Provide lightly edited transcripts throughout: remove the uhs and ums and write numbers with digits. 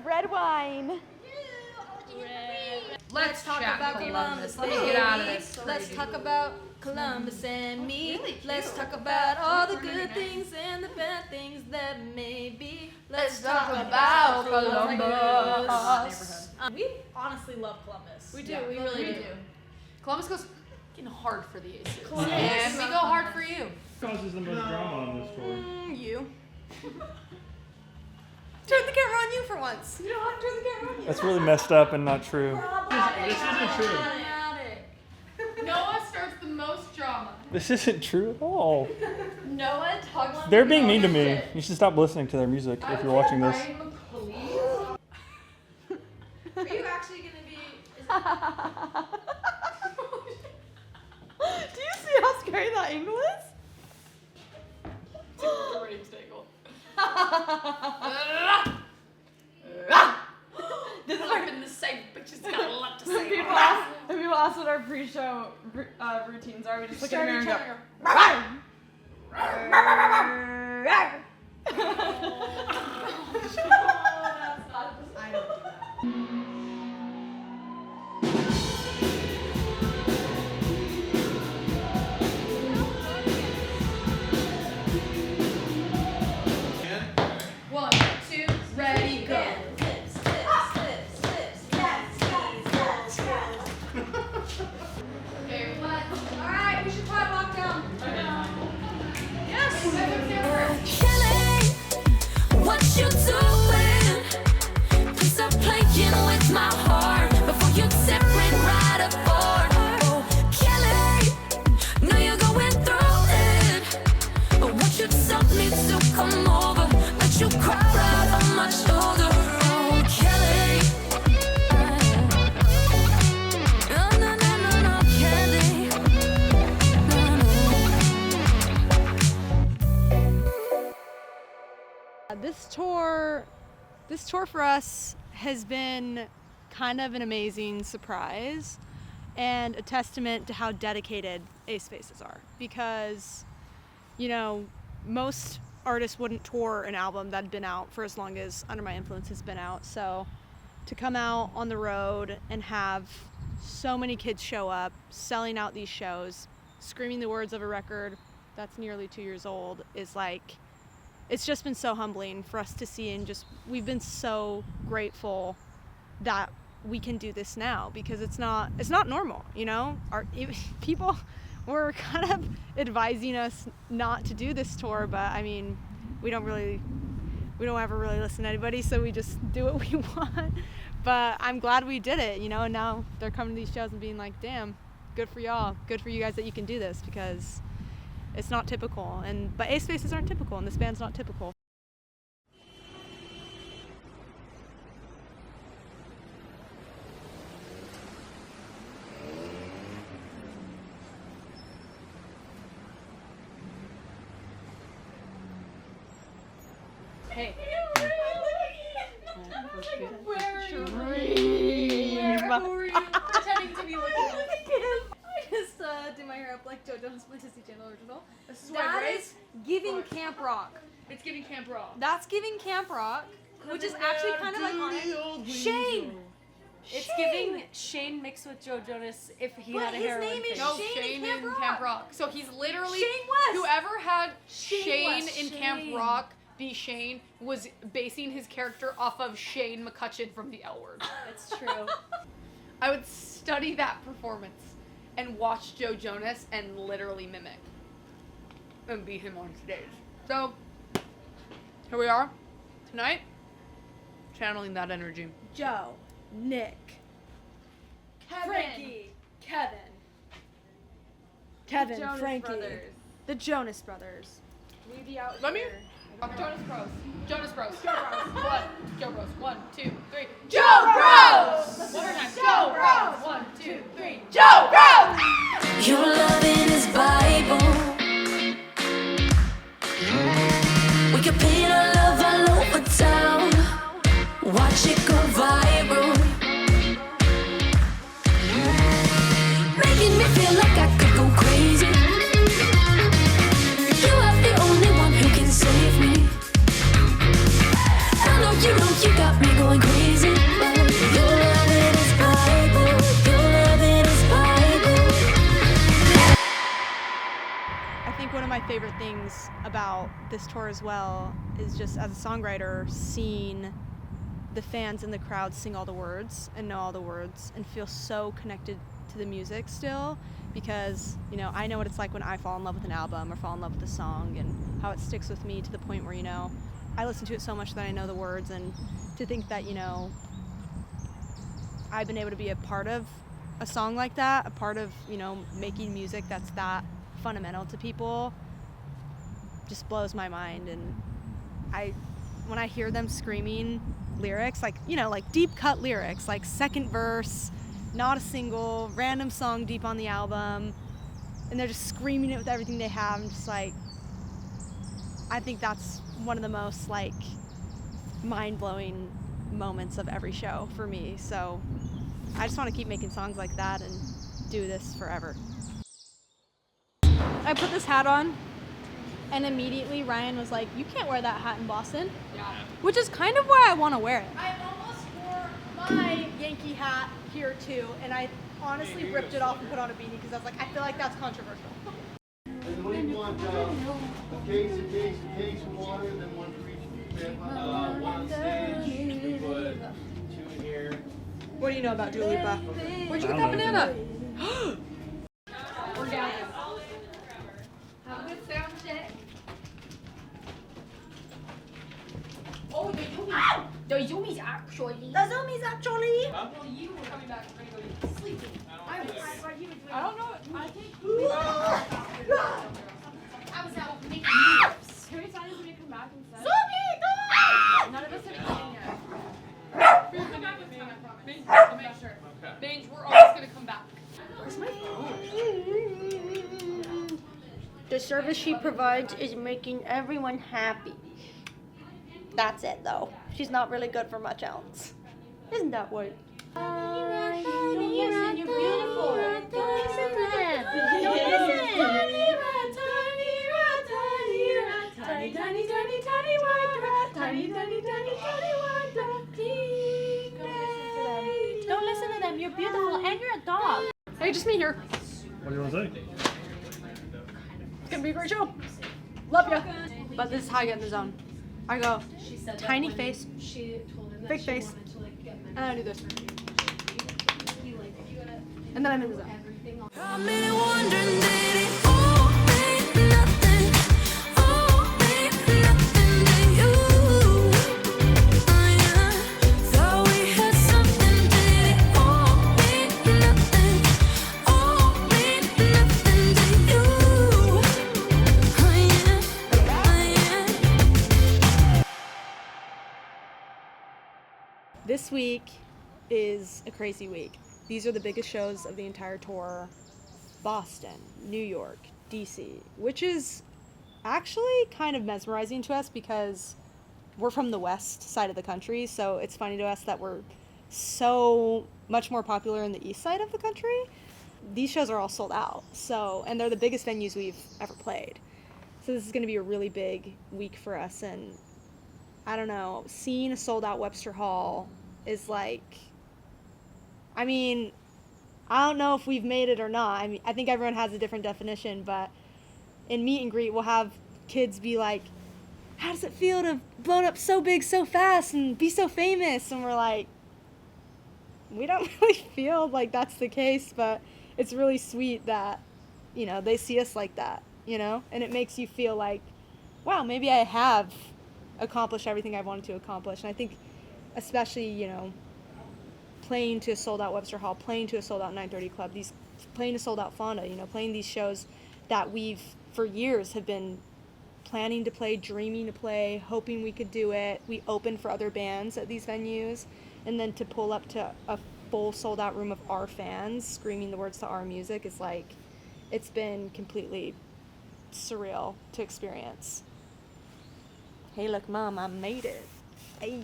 Red wine. Let's talk about Columbus. Let me get out of this. Let's talk about Columbus and me. Let's talk about all the good things and the bad things that may be. Let's talk about Columbus. We honestly love Columbus. We do. Yeah, we really do. Columbus goes fucking hard for the Aces. And we go hard for you. Causes the most drama on this tour. You. Turn the camera on you for once. You don't have to turn the camera on you. That's really messed up and not true. This isn't true. Noah starts the most drama. This isn't true at all. Noah talks. They're being mean to me. You should stop listening to their music if you're watching this. Are you actually going to be... Do you see how scary that angle is? It's a great angle. This is I've been the same, but she's got a lot to say. People ask what our pre-show routines are. We just look at the mirror and go. One, two, ready, go. Okay, let's. Alright, we should probably walk down. Yes, Kelly, what you doing? Please stop playing with my heart before you tear it right apart. Oh, Kelly, know you're going through it, but won't you tell me to come over? Let you cry right on my shoulder. Oh, Kelly, no, no, no, no, no, Kelly, no, no. This tour for us has been kind of an amazing surprise and a testament to how dedicated Ace Faces are, because, you know, most artists wouldn't tour an album that had been out for as long as Under My Influence has been out. So to come out on the road and have so many kids show up, selling out these shows, screaming the words of a record that's nearly 2 years old is like, it's just been so humbling for us to see, and just we've been so grateful that we can do this now, because it's not normal, you know. People were kind of advising us not to do this tour, but I mean, we don't ever really listen to anybody, so we just do what we want. But I'm glad we did it, you know, and now they're coming to these shows and being like, damn, good for y'all, good for you guys that you can do this, because it's not typical. But Ace Faces aren't typical, and this band's not typical. Hey. Pretending to be looking at I just did my hair up like JoJo's Disney Channel original. This is why, That right? is giving Camp Rock. It's giving Camp Rock. That's giving Camp Rock, which is actually kind of iconic. Shane! It's giving Shane mixed with Joe Jonas if he had a his heroin name is phase. No, Shane Shane in Camp Camp Rock. Rock. So he's literally Shane West. whoever had Shane West. in Camp Rock be Shane was basing his character off of Shane McCutcheon from The L Word. It's true. I would study that performance and watch Joe Jonas and literally mimic and beat him on stage. So here we are tonight, channeling that energy. Joe, Nick, Kevin. Frankie, Kevin, Kevin, Jonas Frankie, Brothers. the Jonas Brothers. We be out Let me- here. Jonas Bros. Jonas Bros. Joe Bros. 1, 2, 3. Joe Bros! One more time. Joe Bros. 1, 2, 3. Joe Bros! Your loving is Bible. We could paint our love all over town. Watch it go viral. Making me feel like I could go crazy. You are the only one who can save me. I know you got me going crazy. Your loving is Bible. Your loving is Bible. I think one of my favorite things about this tour as well is just as a songwriter, seeing the fans in the crowd sing all the words and know all the words and feel so connected to the music still, because I know what it's like when I fall in love with an album or fall in love with a song and how it sticks with me to the point where I listen to it so much that I know the words, and to think that I've been able to be a part of a song like that, a part of making music that's that fundamental to people, just blows my mind. And when I hear them screaming lyrics, like deep cut lyrics, like second verse, not a single, random song deep on the album, and they're just screaming it with everything they have, I'm just like, I think that's one of the most mind-blowing moments of every show for me. So I just want to keep making songs like that and do this forever. I put this hat on, and immediately Ryan was like, you can't wear that hat in Boston. Yeah. Which is kind of why I want to wear it. I almost wore my Yankee hat here too, and I honestly ripped it off and put on a beanie because I was like, I feel like that's controversial. And what do you want, a case of water, then one for each band? One on stage, we put 2 in here. What do you know about Dua Lipa? Where'd you get that banana? We're down. Have a good sound check. Oh, the Yumi's actually. The zoomies actually. Well, you were coming back from Italy sleeping. I don't know. I think. I was out making moves. Can we sign this when you come back and say? None of us have eaten yet. Bange, we're always gonna come back. The service she provides is making everyone happy. That's it, though. She's not really good for much else. Isn't that what? Listen, you're beautiful. Don't listen to them. Don't listen. Tiny, tiny, tiny, tiny white rat. Tiny, tiny, tiny, tiny white rat. Don't listen to them. You're beautiful, and you're a dog. Hey, just me here. What do you want to say? It's gonna be a great show. Love ya. But this is how I get in the zone. I go tiny face, big face, and I do this. And then I'm in the zone. Got me wondering, did it all mean nothing? All mean nothing to you? Yeah. Thought we had something, did it all mean nothing? All mean nothing to you? Yeah. This week is a crazy week. These are the biggest shows of the entire tour. Boston, New York, DC, which is actually kind of mesmerizing to us because we're from the west side of the country, so it's funny to us that we're so much more popular in the east side of the country. These shows are all sold out, and they're the biggest venues we've ever played. So this is going to be a really big week for us, and I don't know, seeing a sold out Webster Hall is like, I mean, I don't know if we've made it or not. I mean, I think everyone has a different definition, but in meet and greet, we'll have kids be like, how does it feel to blow up so big so fast and be so famous? And we're like, we don't really feel like that's the case, but it's really sweet that, they see us like that, and it makes you feel like, wow, maybe I have accomplished everything I wanted to accomplish. And I think especially, playing to a sold-out Webster Hall, playing to a sold-out 930 Club, these playing a sold out Fonda, you know, playing these shows that we've for years have been planning to play, dreaming to play, hoping we could do it. We opened for other bands at these venues, and then to pull up to a full sold out room of our fans screaming the words to our music is like, it's been completely surreal to experience. Hey, look, Mom, I made it. Hey.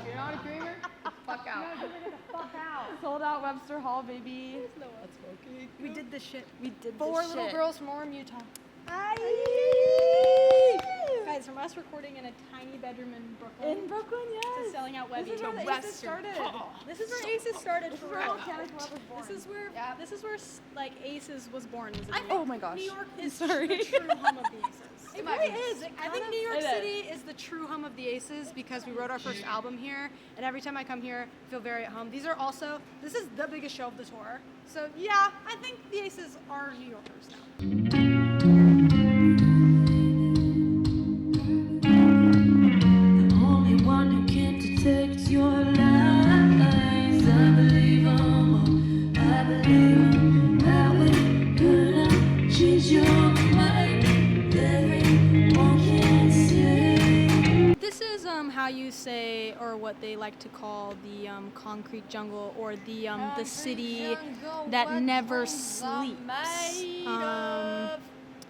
You're not a dreamer? Fuck out. Sold out Webster Hall, baby. We did this shit. We did Four this little shit. girls from Orem, Utah. Guys, from us recording in a tiny bedroom in Brooklyn. In Brooklyn, To yes. selling out Webby. This is where the Aces started. This is where Aces started. This is where All County Club was born. This is where like Aces was born. Was I think oh my gosh. New York is Sorry. the true hum of the Aces. It really is. I think New York It is. City is the true home of the Aces because we wrote our first album here, and every time I come here, I feel very at home. This is the biggest show of the tour. So yeah, I think the Aces are New Yorkers now. Only one who can detect your lies. I believe I believe that we could change your mind. Everyone can say. This is how you say, or what they like to call the concrete jungle, or the city that never sleeps.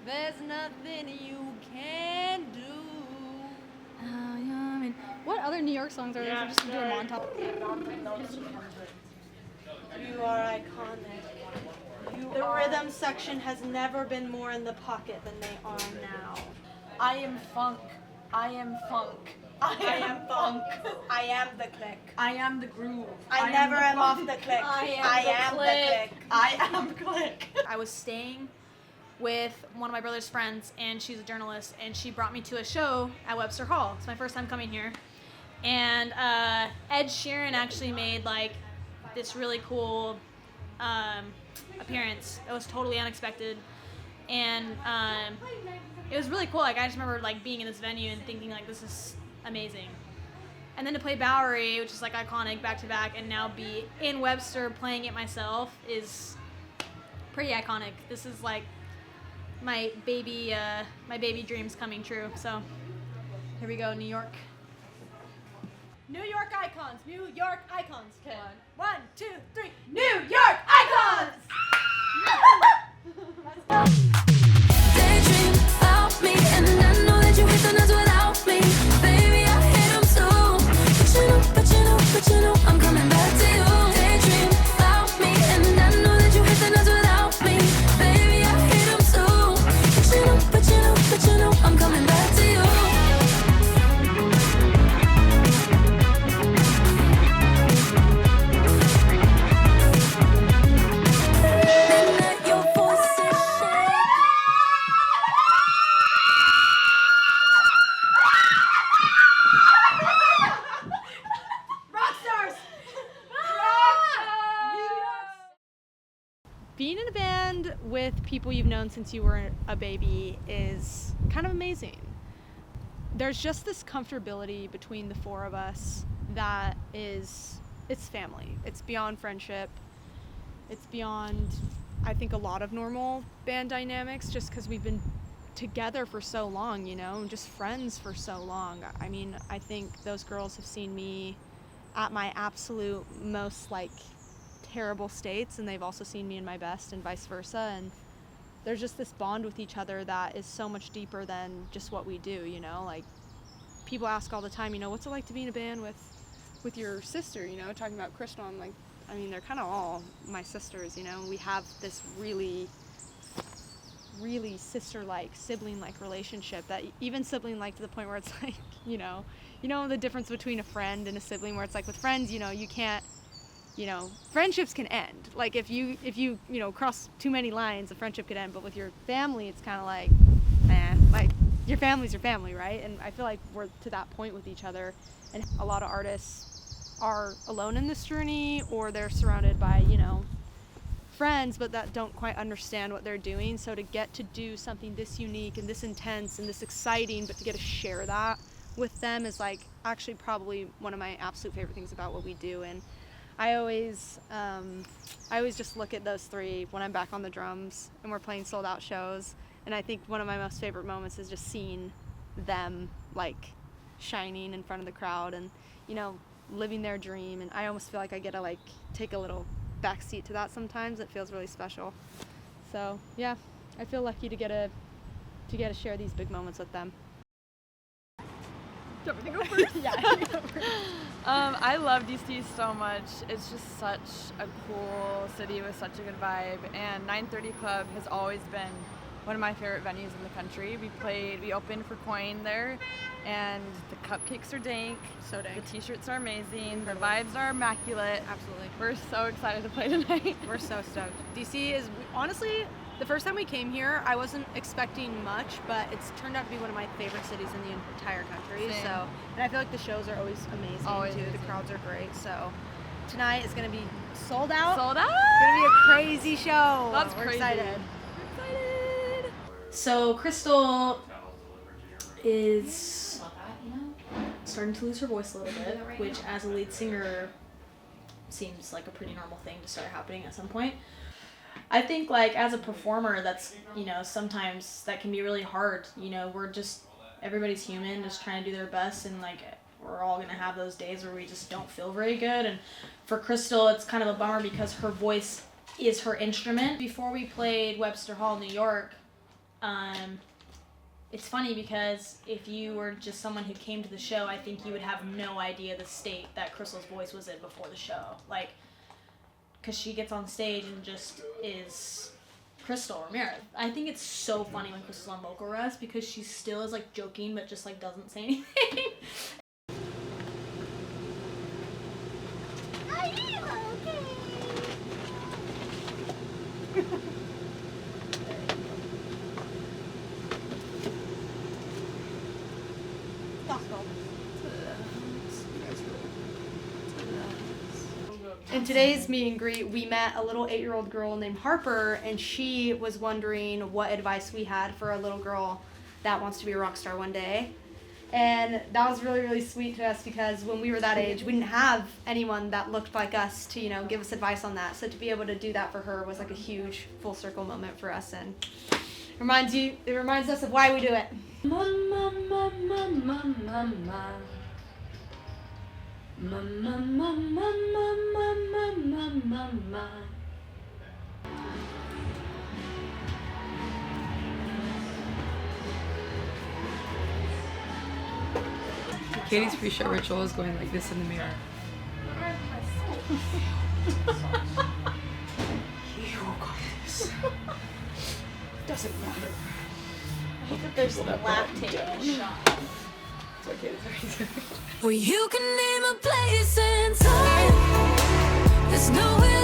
There's nothing you can do. I mean, what other New York songs are there? Just do a montage. You are iconic. The rhythm section has never been more in the pocket than they are now. I am funk. I am funk. I am funk. I am the click. I am the groove. I never am off the click. I am the click. I am click. I was staying with one of my brother's friends, and she's a journalist, and she brought me to a show at Webster Hall. It's my first time coming here. And Ed Sheeran actually made like this really cool appearance. It was totally unexpected. And it was really cool. Like, I just remember like being in this venue and thinking like, this is amazing. And then to play Bowery, which is like iconic back to back, and now be in Webster playing it myself is pretty iconic. This is like my baby dreams coming true. So here we go, New York. New York icons. New York icons. 1, 2, 3. New York icons! Daydream about me, and I know that you hit the nuts without me. Baby, I hit 'em too. But you know, I'm coming back to you. Daydream about me, and I know that you hit the nuts without me. Baby, I hit 'em too. But you know, I'm coming back to you. Midnight, your voice is shaking. Being in a band with people you've known since you were a baby is kind of amazing. There's just this comfortability between the four of us that it's family. It's beyond friendship. It's beyond, I think, a lot of normal band dynamics just because we've been together for so long, you know, and just friends for so long. I mean, I think those girls have seen me at my absolute most, like, terrible states, and they've also seen me in my best and vice versa, and there's just this bond with each other that is so much deeper than just what we do, you know. Like, people ask all the time, you know, what's it like to be in a band with your sister, you know, talking about Crystal. I'm like, I mean, they're kind of all my sisters, you know. We have this really sister-like, sibling-like relationship, that even sibling-like to the point where it's like, you know the difference between a friend and a sibling, where it's like with friends, you know, you can't, you know, friendships can end. Like, if you cross too many lines, a friendship could end. But with your family, it's kind of like, like, your family's your family, right? And I feel like we're to that point with each other. And a lot of artists are alone in this journey, or they're surrounded by, you know, friends, but that don't quite understand what they're doing. So to get to do something this unique and this intense and this exciting, but to get to share that with them is like actually probably one of my absolute favorite things about what we do. And I always just look at those three when I'm back on the drums and we're playing sold out shows. And I think one of my most favorite moments is just seeing them like shining in front of the crowd and, you know, living their dream. And I almost feel like I get to like take a little backseat to that sometimes. It feels really special. So yeah, I feel lucky to get to share these big moments with them. Do you want me to go first? Yeah. I love DC so much. It's just such a cool city with such a good vibe. And 930 Club has always been one of my favorite venues in the country. We opened for Coin there, and the cupcakes are dank. So dank. The t-shirts are amazing. The vibes are immaculate. Absolutely. We're so excited to play tonight. We're so stoked. DC is honestly, the first time we came here, I wasn't expecting much, but it's turned out to be one of my favorite cities in the entire country. Same. So, and I feel like the shows are always amazing Always too. amazing. The crowds are great. So, tonight is gonna be sold out. Sold out. It's gonna be a crazy show. That's We're crazy. excited. We're excited. So Crystal is starting to lose her voice a little bit, which as a lead singer seems like a pretty normal thing to start happening at some point. I think like as a performer, that's, you know, sometimes that can be really hard. You know, everybody's human, just trying to do their best, and like we're all gonna have those days where we just don't feel very good. And for Crystal, it's kind of a bummer because her voice is her instrument. Before we played Webster Hall, New York, it's funny because if you were just someone who came to the show, I think you would have no idea the state that Crystal's voice was in before the show. Like, because she gets on stage and just is Crystal Ramirez. I think it's so funny when Crystal's on vocal rest because she still is like joking but just like doesn't say anything. Are you okay? In today's meet and greet, we met a little 8-year-old girl named Harper, and she was wondering what advice we had for a little girl that wants to be a rock star one day. And that was really, really sweet to us because when we were that age, we didn't have anyone that looked like us to, you know, give us advice on that. So to be able to do that for her was like a huge full circle moment for us, and it reminds us of why we do it. Mama, mama, mama, mama. Mama, mama, mama, mama, mama. Katie's pre-show ritual is going like this in the mirror. You got this. Doesn't matter. I hate that there's lactate in the shot. It's okay, it's okay. Well, you can name a place and time. There's nowhere